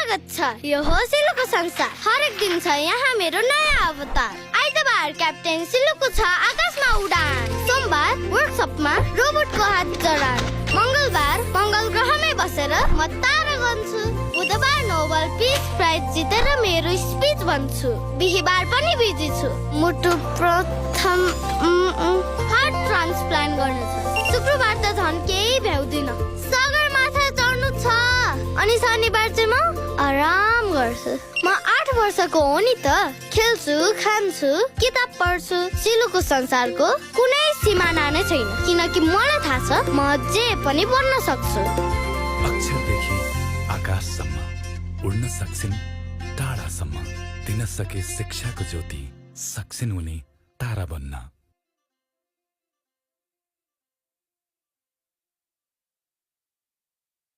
स्वागत छ। यो हो सिलुको संसार। हरेक दिन छ यहाँ मेरो नयाँ अवतार। आइतबार क्याप्टेन सिलुको छ आकाशमा उडान। सोमबार वर्कसपमा रोबोटको हात जडान। मंगलबार मंगल ग्रहमै बसेर म तारा गन्छु। बुधबार नोबेल पिस प्राइज जितेर मेरो स्पिच भन्छु। बिहीबार पनि बिजी छु। मुटु प्रथम हार्ट ट्रान्सप्लान्ट गर्नु छ। शुक्रबार त झन् केही भ्याउँदिन। सगरमाथा चढ्नु छ। अनि शनिबार चाहिँ म आराम गर्छु। म 8 वर्षको हो नि त। खेल्छु, खान्छु, किताब पढ्छु। सिलुको संसारको कुनै सीमाना नै छैन, किनकि मलाई थाहा छ म जे पनि बन्न सक्छु। अक्षरदेखि आकाशसम्म उड्न सक्छिन्, टाढासम्म दिन सके शिक्षाको ज्योति, सक्छिन् उनी तारा बन्न।